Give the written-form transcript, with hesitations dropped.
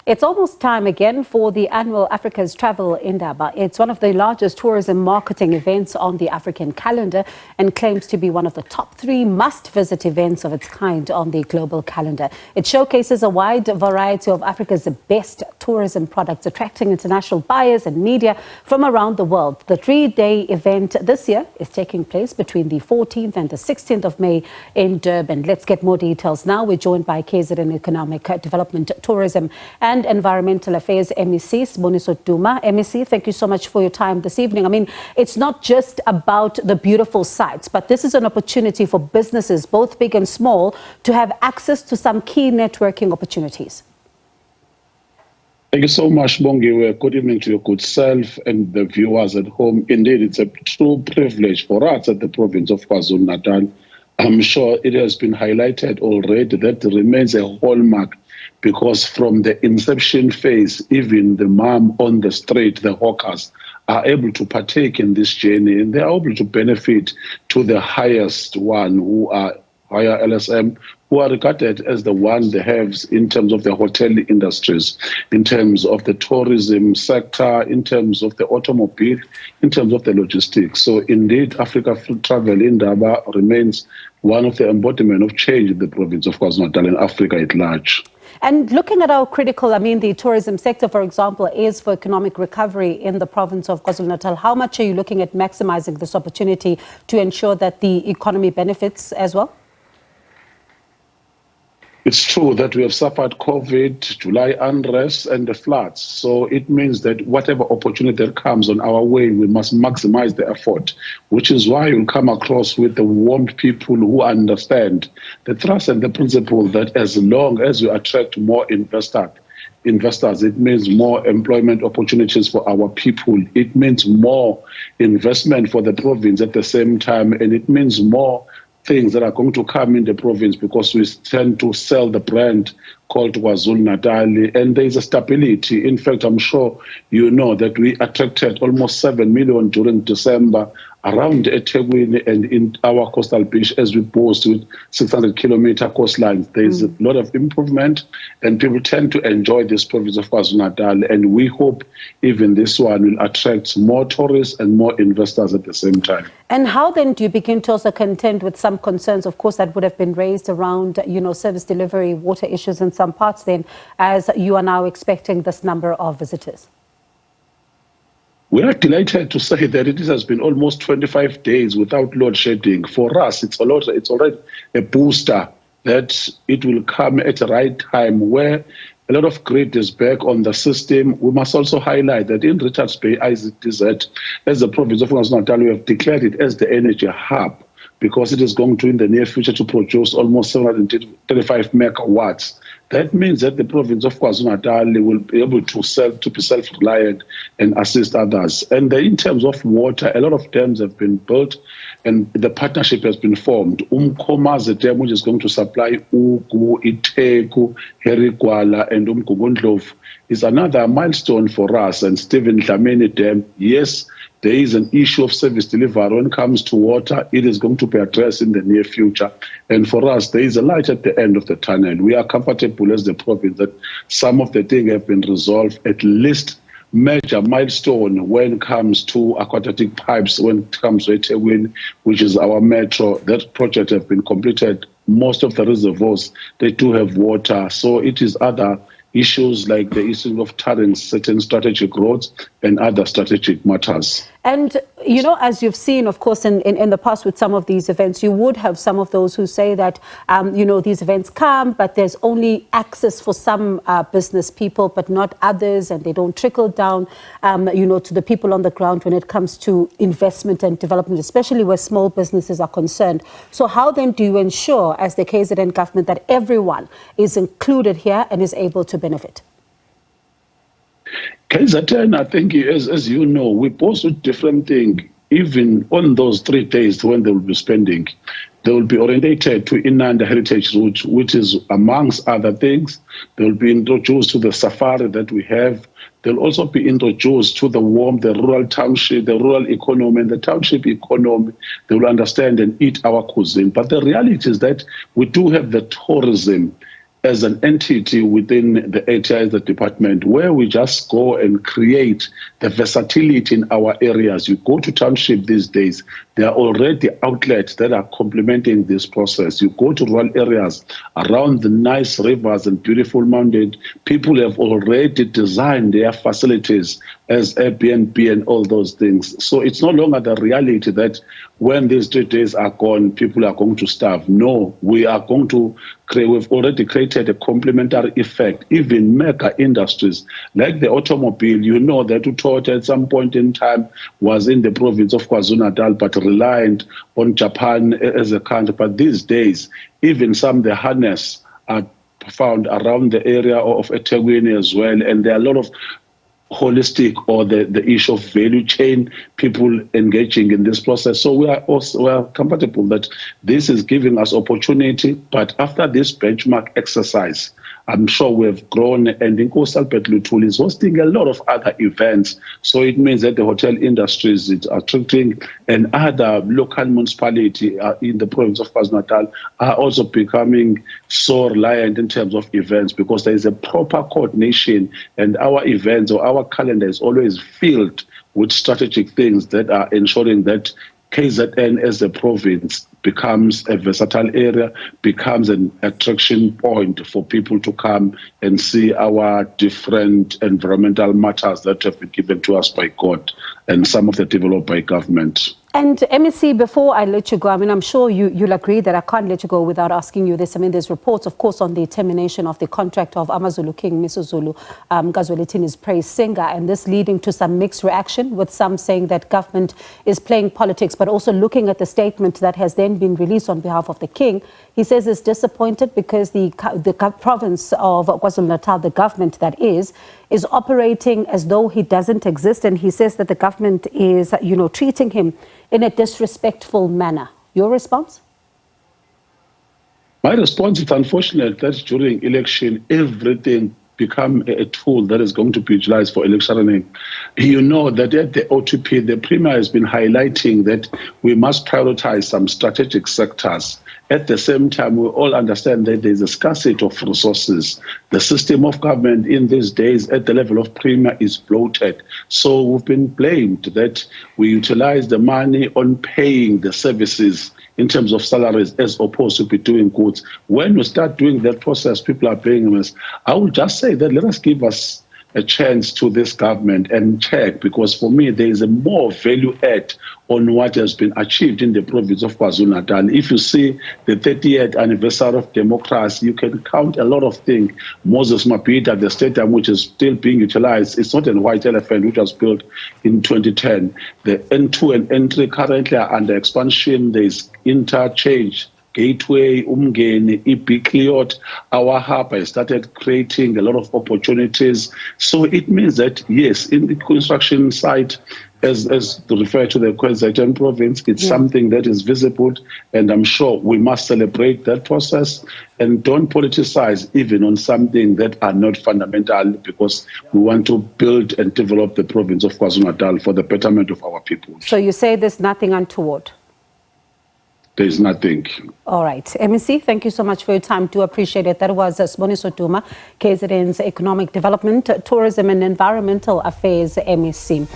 It's almost time again for the annual Africa's Travel Indaba. It's one of the largest tourism marketing events on the African calendar and claims to be one of the top 3 must-visit events of its kind on the global calendar. It showcases a wide variety of Africa's best tourism products, attracting international buyers and media from around the world. The 3-day event this year is taking place between the 14th and the 16th of May in Durban. Let's get more details now. We're joined by KZN Economic Development, Tourism and Environmental Affairs MEC, Siboniso Duma. MEC, thank you so much for your time this evening. I mean, it's not just about the beautiful sights, but this is an opportunity for businesses, both big and small, to have access to some key networking opportunities. Thank you so much, Bongi. Good evening to your good self and the viewers at home. Indeed, it's a true privilege for us at the province of KwaZulu-Natal. I'm sure it has been highlighted already that remains a hallmark, because from the inception phase, even the mom on the street, the hawkers, are able to partake in this journey, and they are able to benefit to the highest one, who are higher LSM, who are regarded as the haves in terms of the hotel industries, in terms of the tourism sector, in terms of the automobile, in terms of the logistics. So indeed, Africa Travel Indaba remains one of the embodiment of change in the province of KwaZulu-Natal and Africa at large. And looking at how critical, the tourism sector, for example, is for economic recovery in the province of KwaZulu-Natal, how much are you looking at maximizing this opportunity to ensure that the economy benefits as well? It's true that we have suffered COVID, July unrest, and the floods. So it means that whatever opportunity that comes on our way, we must maximize the effort, which is why you'll come across with the warm people who understand the trust and the principle that as long as we attract more investors, it means more employment opportunities for our people. It means more investment for the province at the same time, and it means more things that are going to come in the province, because we tend to sell the brand called KwaZulu-Natal, and there is a stability. In fact, I'm sure you know that we attracted almost 7 million during December around eThekwini and in our coastal beach, as we boast with 600-kilometer coastlines. There is a lot of improvement, and people tend to enjoy this province of KwaZulu-Natal, and we hope even this one will attract more tourists and more investors at the same time. And how then do you begin to also contend with some concerns, of course, that would have been raised around, service delivery, water issues in some parts then, as you are now expecting this number of visitors? We are delighted to say that it has been almost 25 days without load shedding. For us, it's already a booster that it will come at the right time, where a lot of grid is back on the system. We must also highlight that in Richards Bay, IZTZ, as the province of KwaZulu-Natal, we have declared it as the energy hub, because it is going to, in the near future, to produce almost 735 megawatts. That means that the province of KwaZulu-Natal will be able to be self-reliant and assist others. And in terms of water, a lot of dams have been built, and the partnership has been formed. Umkhomazi Dam, which is going to supply Ugu, Iteku, Herigwala, and Umgungundlovu, is another milestone for us. And Stephen Dlamini Dam, yes, there is an issue of service delivery when it comes to water. It is going to be addressed in the near future. And for us, there is a light at the end of the tunnel. We are comfortable as the province that some of the things have been resolved, at least major milestone when it comes to aquatic pipes, when it comes to eThekwini, which is our metro. That project has been completed. Most of the reservoirs, they do have water. So it is other issues like the issue of tarring certain strategic roads and other strategic matters. And, as you've seen, of course, in the past with some of these events, you would have some of those who say that, these events come, but there's only access for some business people, but not others, and they don't trickle down, to the people on the ground when it comes to investment and development, especially where small businesses are concerned. So how then do you ensure, as the KZN government, that everyone is included here and is able to benefit? KZN, I think, as you know, we post with different things. Even on those 3 days when they will be spending, they will be orientated to Inanda Heritage Route, which is, amongst other things, they will be introduced to the safari that we have. They'll also be introduced to the rural township, the rural economy, and the township economy. They will understand and eat our cuisine. But the reality is that we do have the tourism as an entity within the ATI, the department, where we just go and create the versatility in our areas. You go to township these days, there are already outlets that are complementing this process. You go to rural areas around the nice rivers and beautiful mountains, people have already designed their facilities as Airbnb and all those things. So it's no longer the reality that when these 3 days are gone, people are going to starve. No, we are going to create, we've already created a complementary effect. Even mega industries like the automobile, you know that Utoto at some point in time was in the province of KwaZulu-Natal, but reliant on Japan as a country. But these days, even some of the harness are found around the area of eThekwini as well. And there are a lot of holistic or the issue of value chain people engaging in this process. So we are comfortable that this is giving us opportunity. But after this benchmark exercise, I'm sure we have grown, and Inkosi Albert Luthuli is hosting a lot of other events. So it means that the hotel industries is attracting, and other local municipalities in the province of KwaZulu-Natal are also becoming so reliant in terms of events, because there is a proper coordination, and our events or our calendar is always filled with strategic things that are ensuring that KZN as a province becomes a versatile area, becomes an attraction point for people to come and see our different environmental matters that have been given to us by God and some of the developed by government. And MEC, before I let you go, I mean, I'm sure you'll agree that I can't let you go without asking you this. I mean, there's reports, of course, on the termination of the contract of Amazulu King Misuzulu Gazwelithini's praise singer, and this leading to some mixed reaction, with some saying that government is playing politics, but also looking at the statement that has then been released on behalf of the king. He says he's disappointed because the province of KwaZulu-Natal, the government that is operating as though he doesn't exist, and he says that the government is, treating him in a disrespectful manner. Your response? My response is unfortunate that during election, everything become a tool that is going to be utilized for electioneering. You know that at the OTP, the Premier has been highlighting that we must prioritize some strategic sectors. At the same time, we all understand that there's a scarcity of resources. The system of government in these days at the level of Premier is bloated. So we've been blamed that we utilize the money on paying the services in terms of salaries as opposed to be doing goods. When we start doing that process, people are paying us. I would just say that let us give us a chance to this government and check, because for me, there is a more value add on what has been achieved in the province of KwaZulu-Natal. If you see the 30th anniversary of democracy, you can count a lot of things. Moses Mabhida, the stadium which is still being utilized, it's not a white elephant which was built in 2010. The N2 and N3 currently are under expansion. There is interchange. Gateway, Umgeni, Ibikliot, our hub has started creating a lot of opportunities. So it means that, yes, in the construction site, as to refer to the KZN province, it's something that is visible, and I'm sure we must celebrate that process and don't politicize even on something that are not fundamental, because we want to build and develop the province of KwaZulu-Natal for the betterment of our people. So you say there's nothing untoward? There's nothing. All right. MEC, thank you so much for your time. Do appreciate it. That was Siboniso Duma, KZN's Economic Development, Tourism and Environmental Affairs MEC.